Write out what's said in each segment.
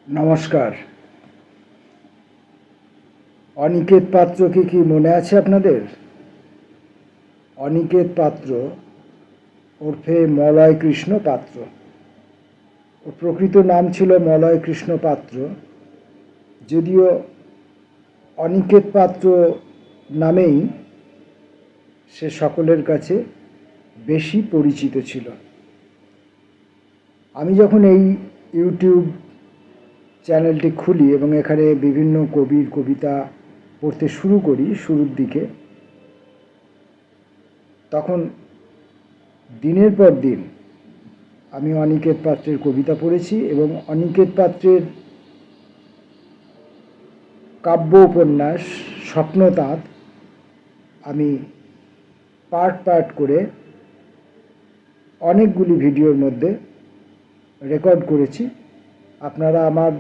নমস্কার। অনিকেত পাত্রকে কি মনে আছে আপনাদের? অনিকেত পাত্র ওরফে মলয় কৃষ্ণ পাত্র। ওর প্রকৃত নাম ছিল মলয় কৃষ্ণ পাত্র, যদিও অনিকেত পাত্র নামেই সে সকলের কাছে বেশি পরিচিত ছিল। আমি যখন এই ইউটিউব চ্যানেলটি খুলি এবং এখানে বিভিন্ন কবির কবিতা পড়তে শুরু করি শুরুর দিকে, তখন দিনের পর দিন আমি অনিকেত পাত্রের কবিতা পড়েছি এবং অনিকেত পাত্রের কাব্য উপন্যাস স্বপ্নতাঁত আমি পার্ট পার্ট করে অনেকগুলি ভিডিওর মধ্যে রেকর্ড করেছি। আপনারা আমার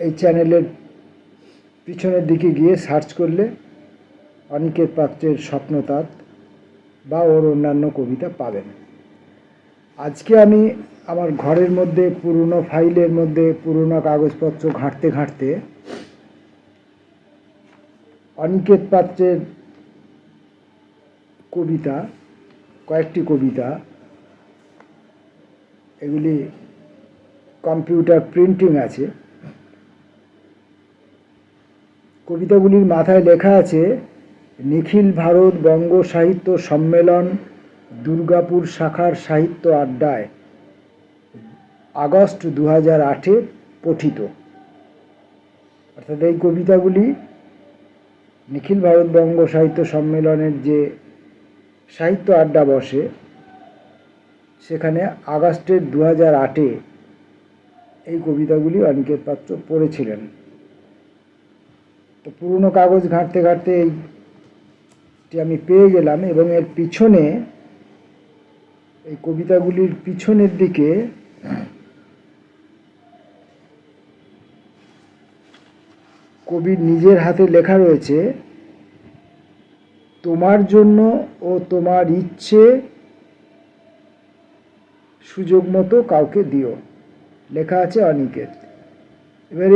এই চ্যানেলের পিছনের দিকে গিয়ে সার্চ করলে অনিকেত পাত্রের স্বপ্নতাঁত বা ওর অন্যান্য কবিতা পাবেন। আজকে আমি আমার ঘরের মধ্যে পুরনো ফাইলের মধ্যে পুরনো কাগজপত্র ঘাঁটতে ঘাঁটতে অনিকেত পাত্রের কবিতা, কয়েকটি কবিতা, এগুলি কম্পিউটার প্রিন্টিং আছে। কবিতাগুলির মাথায় লেখা আছে নিখিল ভারত বঙ্গ সাহিত্য সম্মেলন দুর্গাপুর শাখার সাহিত্য আড্ডায় আগস্ট 2008 পঠিত। অর্থাৎ এই কবিতাগুলি নিখিল ভারত বঙ্গ সাহিত্য সম্মেলনের যে সাহিত্য আড্ডা বসে সেখানে আগস্টের 2008 এই কবিতাগুলি অনিকেত পাত্র পড়েছিলেন। তো পুরনো কাগজ ঘাঁটতে ঘাঁটতে এইটি আমি পেয়ে গেলাম এবং এর পিছনে, এই কবিতাগুলির পিছনের দিকে কবির নিজের হাতে লেখা রয়েছে, তোমার জন্য ও তোমার ইচ্ছে সুযোগ মতো কাউকে দিও। লেখা আছে অনিকেত। এবার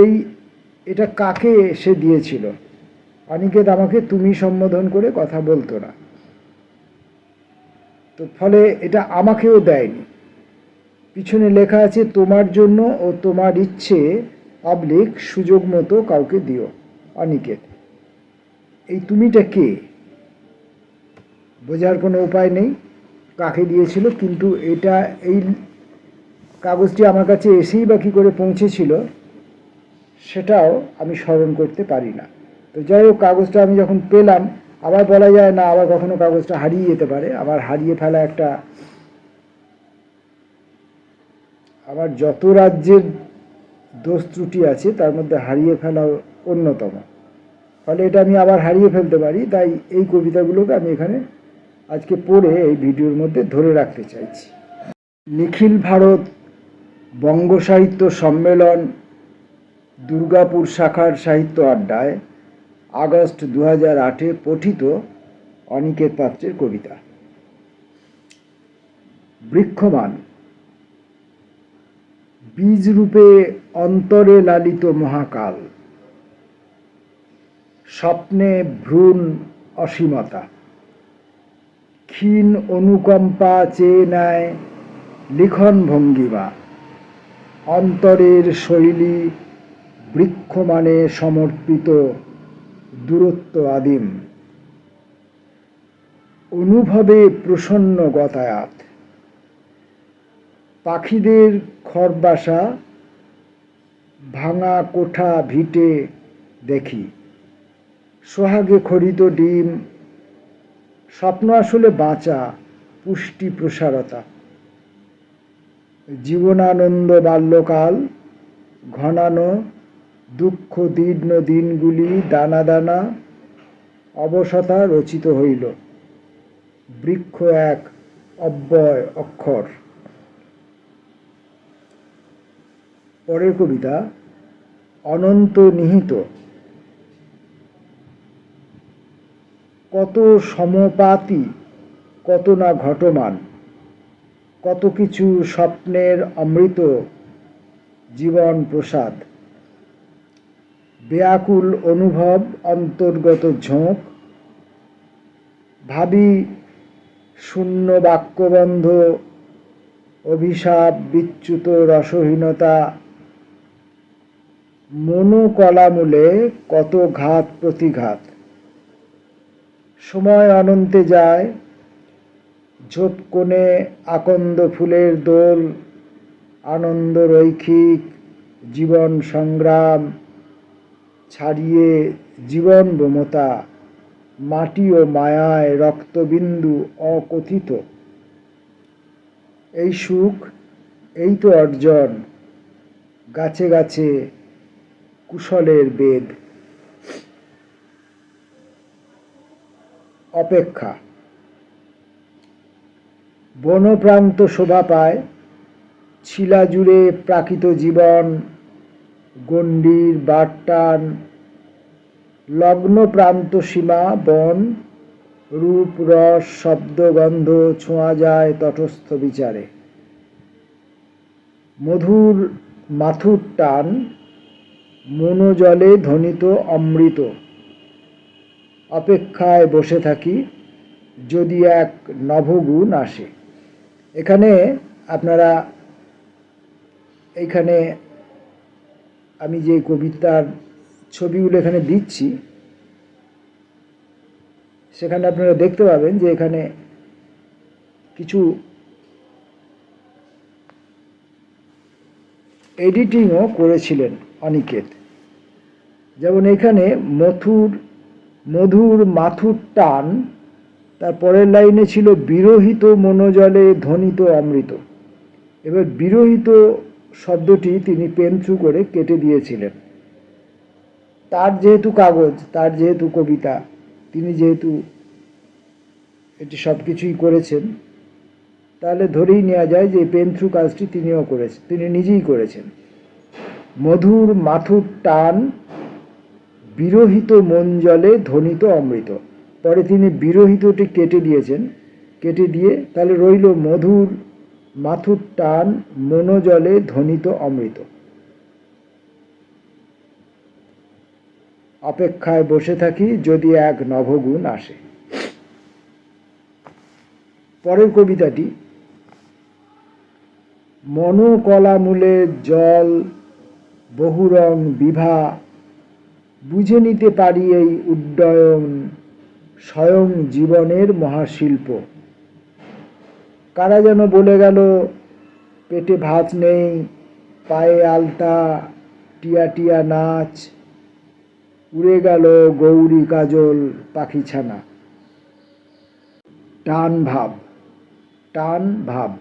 এটা কাকে সে দিয়েছিল? অনিকেত আমাকে তুমি সম্বোধন করে কথা বলতো না, তো ফলে এটা আমাকেও দেয়নি। পিছনে লেখা আছে তোমার জন্য ও তোমার ইচ্ছে অবলিক সুযোগ মতো কাউকে দিও। অনিকেত, এই তুমিটা কে? বোঝার কোনো উপায় নেই কাকে দিয়েছিল, কিন্তু এটা এই কাগজটি আমার কাছে এসেই বা কী করে পৌঁছেছিল সেটাও আমি স্মরণ করতে পারি না। তো যাই হোক, কাগজটা আমি যখন পেলাম, আবার বলা যায় না, আবার কখনো কাগজটা হারিয়ে যেতে পারে। আবার হারিয়ে ফেলা একটা, আবার যত রাজ্যের দোষ ত্রুটি আছে তার মধ্যে হারিয়ে ফেলা অন্যতম। ফলে এটা আমি আবার হারিয়ে ফেলতে পারি। তাই এই কবিতাগুলোকে আমি এখানে আজকে পড়ে এই ভিডিওর মধ্যে ধরে রাখতে চাইছি। নিখিল ভারত বঙ্গ সাহিত্য সম্মেলন দুর্গাপুর শাখার সাহিত্য আড্ডায় আগস্ট 2008 পঠিত অনিকেত পাত্রের কবিতা। বৃক্ষমান বীজ রূপে অন্তরে লালিত মহাকাল, স্বপ্নে ভ্রূণ অসীমতা, ক্ষীণ অনুকম্পা চেয়ে নেয় লিখন ভঙ্গিমা, অন্তরের শৈলী বৃক্ষমানে সমর্পিত দূরত্ব আদিম, অনুভবে প্রসন্ন গতায়াত, পাখিদের খরবাসা ভাঙা কোঠা ভিটে দেখি, সোহাগে খরিত ডিম, স্বপ্ন আসলে বাঁচা পুষ্টি প্রসারতা, জীবনানন্দ বাল্যকাল ঘনানো দুঃখ দীর্ণ দিনগুলি দানা দানা অবসতা রচিত হইল, বৃক্ষ এক অব্যয় অক্ষর। পরের কবিতা অনন্ত নিহিত, কত সমপাতি কত না ঘটমান, কত কিছু স্বপ্নের অমৃত জীবন প্রসাদ, ব্যাকুল অনুভব অন্তর্গত ঝোঁক, ভাবি শূন্য বাক্যবন্ধ, অভিশাপ বিচ্যুত রসহীনতা, মনোকলামূলে কত ঘাত প্রতিঘাত। সময় অনন্তে যায়, ঝোপকোণে আকন্দ ফুলের দোল, আনন্দ রৈখিক জীবন সংগ্রাম, ছাড়িয়ে জীবন মমতা, মাটি ও মায়ায় রক্তবিন্দু অকথিত। এই সুখ, এই তো অর্জন, গাছে গাছে কুশলের বেদ। অপেক্ষা। বনপ্রান্ত শোভা পায়, ছিলা জুড়ে প্রাকৃত জীবন, গণ্ডির বাটটান, লগ্ন প্রান্ত সীমা বন, রূপ রস শব্দ গন্ধ ছোঁয়া যায় তটস্থ বিচারে। মধুর মাথুর টান, মনোজলে ধ্বনিত অমৃত। অপেক্ষায় বসে থাকি, যদি এক নভগুণ আসে। এখানে আপনারা, এইখানে আমি যে কবিতার ছবিগুলো এখানে দিচ্ছি, সেখানে আপনারা দেখতে পাবেন যে এখানে কিছু এডিটিংও করেছিলেন অনিকেত। যেমন এখানে মধুর মাথুর টান, তার পরের লাইনে ছিল বিরহিত মনোজলে ধ্বনিত অমৃত। এবার বিরহিত শব্দটি তিনি পেন থ্রু করে কেটে দিয়েছিলেন। তার যেহেতু কাগজ, তার যেহেতু কবিতা, তিনি যেহেতু এটি সব কিছুই করেছেন, তাহলে ধরেই নেওয়া যায় যে পেন থ্রু কাজটি তিনিও করেছেন, তিনি নিজেই করেছেন। মধুর মাথুর টান, বিরহিত মন জলে ধ্বনিত অমৃত। পরে তিনি বিরহিতটি কেটে দিয়েছেন, কেটে দিয়ে তাহলে রইল মধুর মাথুর টান, মনোজলে ধ্বনিত অমৃত। অপেক্ষায় বসে থাকি, যদি এক নভগুণ আসে। পরের কবিতাটি, মনোকলামূলে জল বহুরং বিভা, বুঝে নিতে পারি এই উড্ডয়ন, স্বয়ং জীবনের মহাশিল্প। কারা যেন বলে গেল, পেটে ভাত নেই, পায়ে আলতা, টিয়া টিয়া নাচ, উড়ে গেল গৌরী কাজল পাখিছানা। টান ভাব, টান ভাব।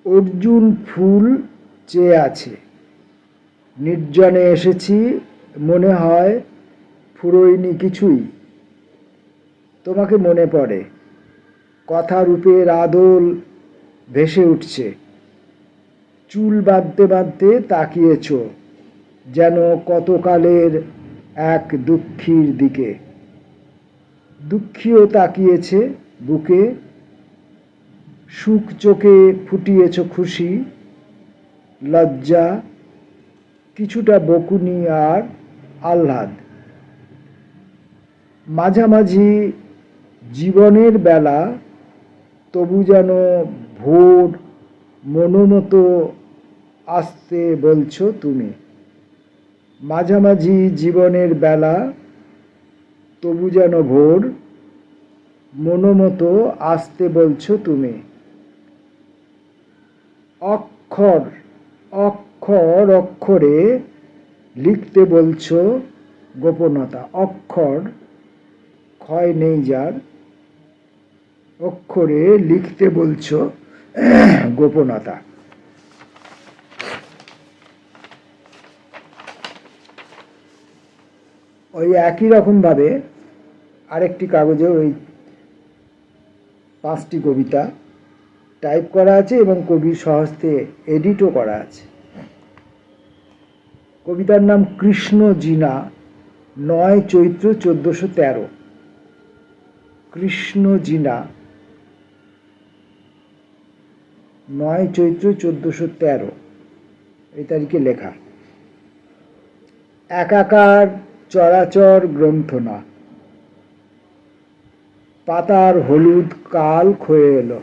অর্জুন ফুল চেয়ে আছে, নির্জনে এসেছি, মনে হয় ফুরোয়নি কিছুই। তোমাকে মনে পড়ে, কথা রূপের আদল ভেসে উঠছে। চুল বাঁধতে বাঁধতে তাকিয়েছ, যেন কতকালের এক দুঃখীর দিকে। দুঃখীও তাকিয়েছে বুকে, সুখ চোখে ফুটিয়েছ খুশি, লজ্জা, কিছুটা বকুনি আর আহ্লাদ। মাঝামাঝি জীবনের বেলা, তবু যেন ভোর, মনোমতো আসতে বলছো তুমি। মাঝামাঝি জীবনের বেলা, তবু যেন ভোর, মনোমতো আসতে বলছো তুমি। অক্ষর অক্ষর অক্ষরে লিখতে বলছো গোপনতা। অক্ষর, ক্ষয় নেই যার, অক্ষরে লিখতে বলছো গোপনতা। ওই একই রকমভাবে আরেকটি কাগজে ওই 5টি কবিতা টাইপ করা আছে এবং কবির স্বহস্তে এডিটও করা আছে। কবিতার নাম কৃষ্ণ জিনা, 9 চৈত্র 1413। কৃষ্ণ জিনা, 9 চৈত্র 1413 এই তারিখে লেখা। একাকার চরাচর গ্রন্থ না, পাতার হলুদ কাল ক্ষয়ে এলো।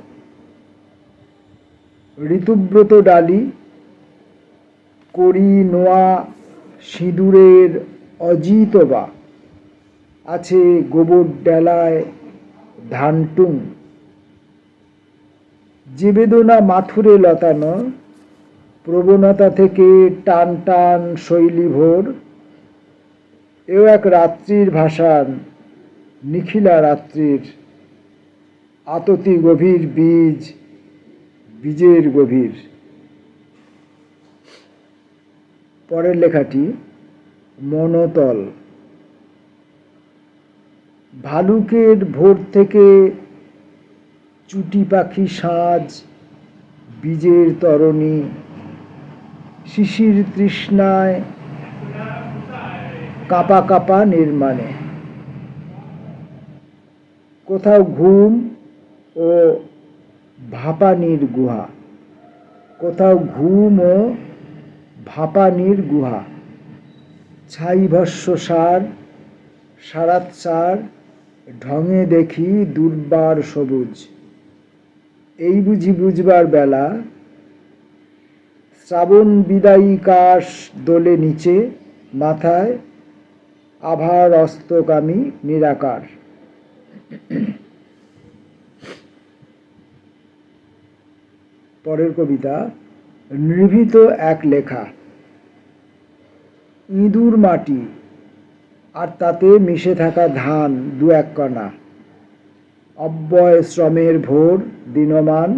ঋতুব্রত ডালি, করি নোয়া সিঁদুরের অজিতবা, আছে গোবর ডেলায় ধানটুং। যে বেদনা মাথুরে লতানো, প্রবণতা থেকে টান টান শৈলী ভোর, এও এক রাত্রির ভাষান, নিখিলা রাত্রির আততি গভীর বীজ, বীজের গভীর। পরের লেখাটি মনোতল। ভালুকের ভোর থেকে চুটি পাখি সাজ, বীজের তরণী, শিশির তৃষ্ণায় কাঁপা কাঁপা নির্মাণে। কোথাও ঘুম ও ভাপানির গুহা, কোথাও ঘুম ও ভাপানির গুহা। ছাই ভস্য সার, সারাত সার, ঢঙে দেখি দুর্বার সবুজ। এই বুঝি বুঝবার বেলা, শ্রাবণ বিদায়ী কাশ দোলে নিচে, মাথায় আভার অস্তগামী নিরাকার। পরের কবিতা নিভৃত এক লেখা। ইঁদুর মাটি আর তাতে মিশে থাকা ধান দু এক কণা, অব্যয় শ্রমের ভোর দিনমান,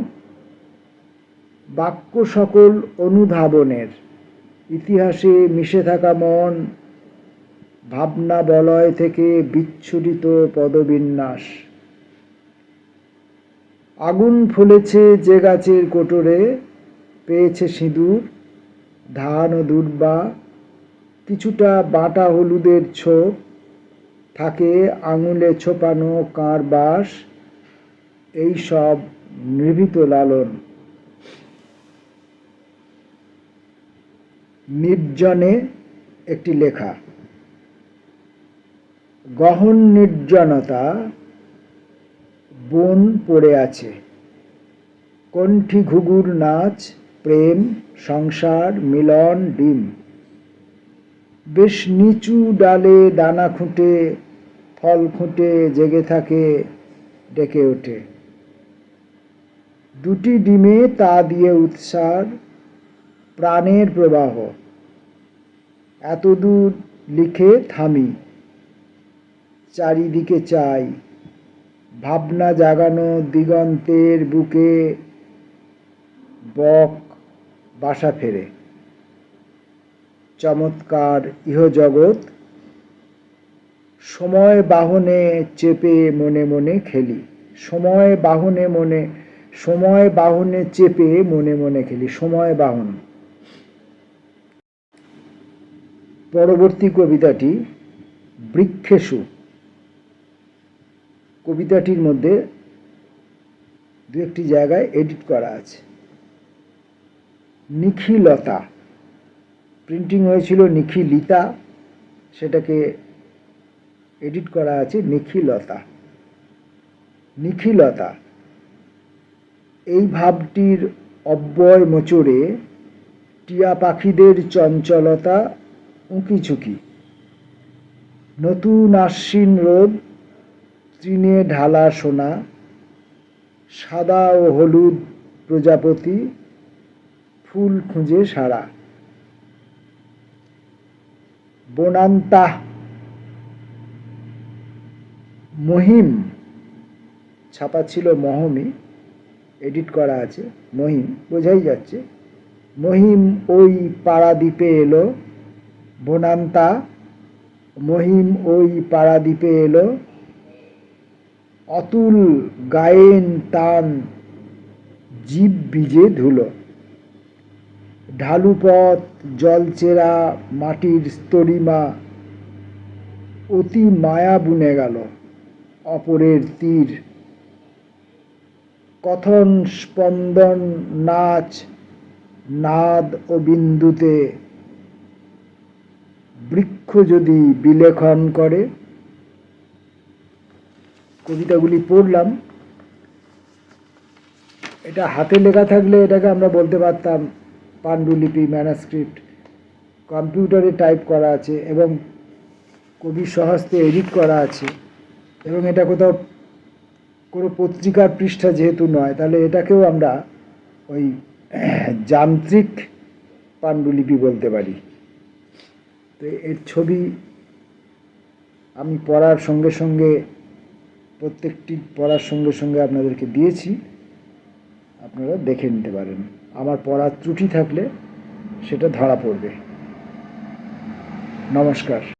বাক্য সকল অনুধাবনের, ইতিহাসে মিশে থাকা মন, ভাবনা বলয় থেকে বিচ্ছুরিত পদবিন্যাস। আগুন ফুলেছে যে গাছের কোটরে, পেয়েছে সিঁদুর, ধান ও দুর্বা, কিছুটা বাটা হলুদের ছোপ, থাকে আঙুলে ছোপানো কাঁড় বাঁশ। এই সব নিভৃত লালন। নির্জনে একটি লেখা। গহন নির্জনতা, বন পড়ে আছে, কণ্ঠী ঘুঘুর নাচ, প্রেম সংসার মিলন ডিম। বেশ নিচু ডালে দানা খুঁটে, ফল খুঁটে জেগে থাকে, ডেকে ওঠে। দুটি ডিমে তা দিয়ে উৎসার, প্রাণের প্রবাহ। এতদূর লিখে থামি, চারিদিকে চাই, ভাবনা জাগানো দিগন্তের বুকে, বক বাসা ফেরে। চমৎকার ইহজগৎ, সময় বাহনে চেপে মনে মনে খেলি। সময় বাহনে চেপে মনে মনে খেলি। সময় বাহন। পরবর্তী কবিতাটি বৃক্ষেশু। কবিতাটির মধ্যে দু একটি জায়গায় এডিট করা আছে। নিখিলতা, প্রিন্টিং হয়েছিল নিখিলিতা, সেটাকে এডিট করা আছে নিখিলতা। নিখিলতা এই ভাবটির অব্যয় মোচড়ে, টিয়া পাখিদের চঞ্চলতা উঁকিঝুঁকি। নতুন আশ্বিন রোদ, তৃণে ঢালা সোনা, সাদা ও হলুদ প্রজাপতি, ফুল খুঁজে সারা। বনান্তা মহিম, ছাপা ছিল মহমি, এডিট করা আছে মহিম, বোঝাই যাচ্ছে। মহিম ওই পারাদ্বীপে এলো, বনান্তা মহিম ওই পারাদ্বীপে এলো, অতুল গায়েন তান, জীব বীজে ধুলো। ঢালুপথ, জলচেরা মাটির স্তরিমা, অতি মায়া বুনে গেল অপরের তীর। কথন স্পন্দন নাচ, নাদ ও বিন্দুতে, বৃক্ষ যদি বিলেখন করে, কবিতাগুলি পড়লাম। এটা হাতে লেখা থাকলে এটাকে আমরা বলতে পারতাম পাণ্ডুলিপি, ম্যানাস্ক্রিপ্ট। কম্পিউটারে টাইপ করা আছে এবং কবির স্বহস্তে এডিট করা আছে, এবং এটা কোথাও কোনো পত্রিকার পৃষ্ঠা যেহেতু নয়, তাহলে এটাকেও আমরা ওই যান্ত্রিক পাণ্ডুলিপি বলতে পারি। তো এর ছবি আমি পড়ার সঙ্গে সঙ্গে, প্রত্যেকটি পড়ার সঙ্গে সঙ্গে আপনাদেরকে দিয়েছি, আপনারা দেখে নিতে পারেন। আমার পড়ার ত্রুটি থাকলে সেটা ধরা পড়বে। নমস্কার।